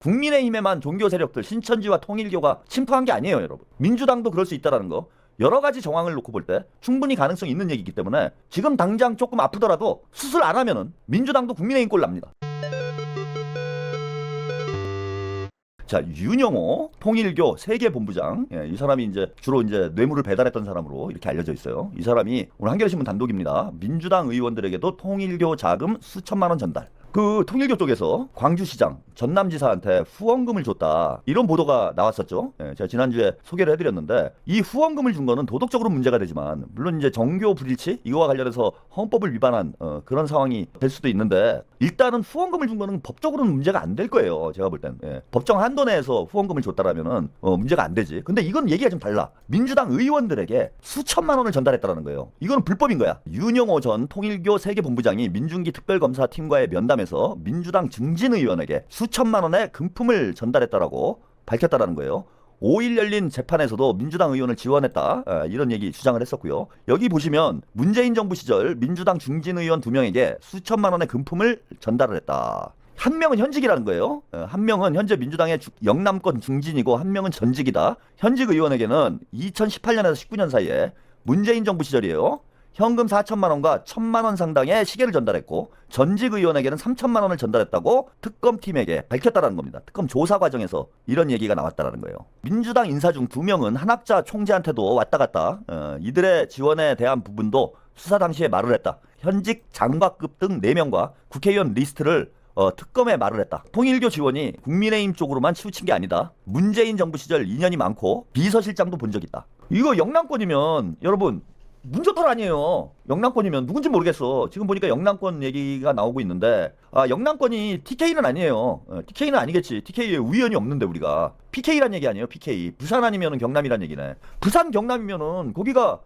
국민의힘에만 종교 세력들 신천지와 통일교가 침투한 게 아니에요, 여러분. 민주당도 그럴 수 있다는 거. 여러 가지 정황을 놓고 볼 때 충분히 가능성이 있는 얘기이기 때문에 지금 당장 조금 아프더라도 수술 안 하면은 민주당도 국민의힘 꼴 납니다. 자, 윤영호 통일교 세계본부장, 이 사람이 이제 주로 이제 뇌물을 배달했던 사람으로 이렇게 알려져 있어요. 이 사람이 오늘 한겨레신문 단독입니다. 민주당 의원들에게도 통일교 자금 수천만 원 전달. 그 통일교 쪽에서 광주시장 전남지사한테 후원금을 줬다, 이런 보도가 나왔었죠. 제가 지난주에 소개를 해드렸는데, 이 후원금을 준 거는 도덕적으로 문제가 되지만, 물론 이제 정교 불일치 이거와 관련해서 헌법을 위반한 그런 상황이 될 수도 있는데, 일단은 후원금을 준 거는 법적으로는 문제가 안 될 거예요. 제가 볼 땐. 법정 한도 내에서 후원금을 줬다라면은 문제가 안 되지. 근데 이건 얘기가 좀 달라. 민주당 의원들에게 수천만 원을 전달했다라는 거예요. 이거는 불법인 거야. 윤영호 전 통일교 세계본부장이 민중기 특별검사팀과의 면담에서 민주당 증진 의원에게 수천만 원의 금품을 전달했다라고 밝혔다라는 거예요. 5일 열린 재판에서도 민주당 의원을 지원했다, 이런 얘기 주장을 했었고요. 여기 보시면 문재인 정부 시절 민주당 중진 의원 2명에게 수천만 원의 금품을 전달을 했다. 한 명은 현직이라는 거예요. 한 명은 현재 민주당의 영남권 중진이고 한 명은 전직이다. 현직 의원에게는 2018년에서 19년 사이에 문재인 정부 시절이에요. 현금 4천만 원과 1,000만 원 상당의 시계를 전달했고, 전직 의원에게는 3천만 원을 전달했다고 특검팀에게 밝혔다는 겁니다. 특검 조사 과정에서 이런 얘기가 나왔다는 거예요. 민주당 인사 중 2명은 한학자 총재한테도 왔다 갔다 이들의 지원에 대한 부분도 수사 당시에 말을 했다. 현직 장관급 등 4명과 국회의원 리스트를 특검에 말을 했다. 통일교 지원이 국민의힘 쪽으로만 치우친 게 아니다. 문재인 정부 시절 인연이 많고 비서실장도 본 적 있다. 이거 영남권이면 여러분 문제털 아니에요. 영남권이면 누군지 모르겠어. 지금 보니까 영남권 얘기가 나오고 있는데, 영남권이 TK는 아니에요. TK는 아니겠지. TK에 우연이 없는데 우리가. PK란 얘기 아니에요. PK. 부산 아니면 경남이란 얘기네. 부산 경남이면은 거기가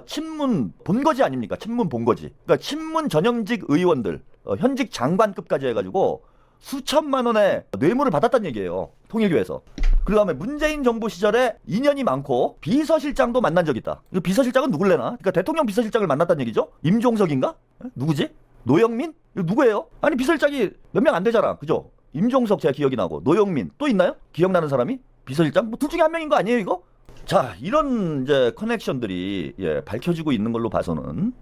친문 본거지 아닙니까? 친문 본거지. 그러니까 친문 전형직 의원들, 현직 장관급까지 해가지고 수천만 원의 뇌물을 받았다는 얘기예요. 통일교에서. 그 다음에 문재인 정부 시절에 인연이 많고 비서실장도 만난 적 있다. 이 비서실장은 누굴래나? 그러니까 대통령 비서실장을 만났다는 얘기죠? 임종석인가? 누구지? 노영민? 이거 누구예요? 아니 비서실장이 몇 명 안 되잖아. 그죠? 임종석 제가 기억이 나고, 노영민 또 있나요? 기억나는 사람이? 비서실장? 뭐 둘 중에 한 명인 거 아니에요 이거? 자, 이런 이제 커넥션들이 밝혀지고 있는 걸로 봐서는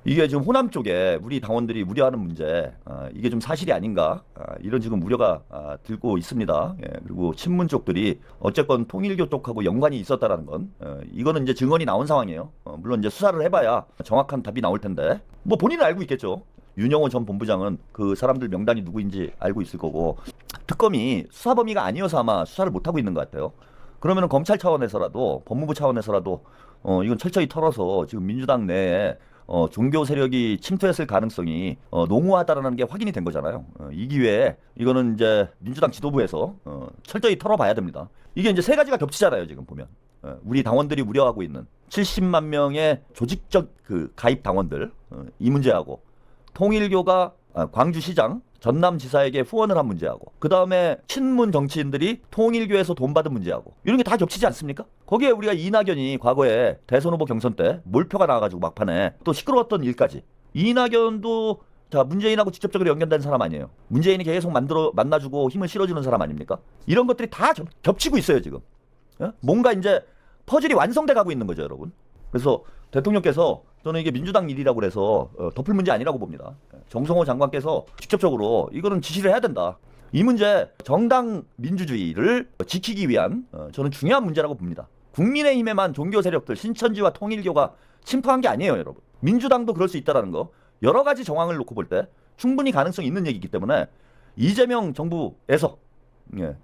이게 지금 호남 쪽에 우리 당원들이 우려하는 문제, 이게 좀 사실이 아닌가, 이런 지금 우려가 들고 있습니다. 그리고 친문 쪽들이 어쨌건 통일교 쪽하고 연관이 있었다라는 건, 이거는 이제 증언이 나온 상황이에요. 물론 이제 수사를 해봐야 정확한 답이 나올 텐데, 뭐 본인은 알고 있겠죠. 윤영호 전 본부장은 그 사람들 명단이 누구인지 알고 있을 거고, 특검이 수사 범위가 아니어서 아마 수사를 못 하고 있는 것 같아요. 그러면은 검찰 차원에서라도, 법무부 차원에서라도 이건 철저히 털어서 지금 민주당 내에 종교 세력이 침투했을 가능성이 농후하다라는 게 확인이 된 거잖아요. 이 기회에 이거는 이제 민주당 지도부에서 철저히 털어봐야 됩니다. 이게 이제 세 가지가 겹치잖아요. 지금 보면 우리 당원들이 우려하고 있는 70만 명의 조직적 그 가입 당원들, 이 문제하고, 통일교가 광주시장 전남지사에게 후원을 한 문제하고, 그 다음에 친문 정치인들이 통일교에서 돈 받은 문제하고, 이런 게 다 겹치지 않습니까? 거기에 우리가 이낙연이 과거에 대선 후보 경선 때 몰표가 나와가지고 막판에 또 시끄러웠던 일까지, 이낙연도 자 문재인하고 직접적으로 연결된 사람 아니에요. 문재인이 계속 만나주고 힘을 실어주는 사람 아닙니까? 이런 것들이 다 겹치고 있어요 지금. 뭔가 이제 퍼즐이 완성돼 가고 있는 거죠 여러분. 그래서 대통령께서, 저는 이게 민주당 일이라고 그래서 덮을 문제 아니라고 봅니다. 정성호 장관께서 직접적으로 이거는 지시를 해야 된다. 이 문제 정당 민주주의를 지키기 위한 저는 중요한 문제라고 봅니다. 국민의힘에만 종교 세력들 신천지와 통일교가 침투한 게 아니에요 여러분. 민주당도 그럴 수 있다는 거. 여러 가지 정황을 놓고 볼 때 충분히 가능성이 있는 얘기이기 때문에 이재명 정부에서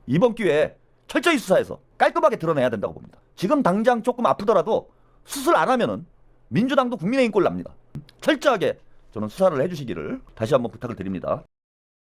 이번 기회에 철저히 수사해서 깔끔하게 드러내야 된다고 봅니다. 지금 당장 조금 아프더라도 수술 안 하면은 민주당도 국민의힘 꼴 납니다. 철저하게 저는 수사를 해주시기를 다시 한번 부탁을 드립니다.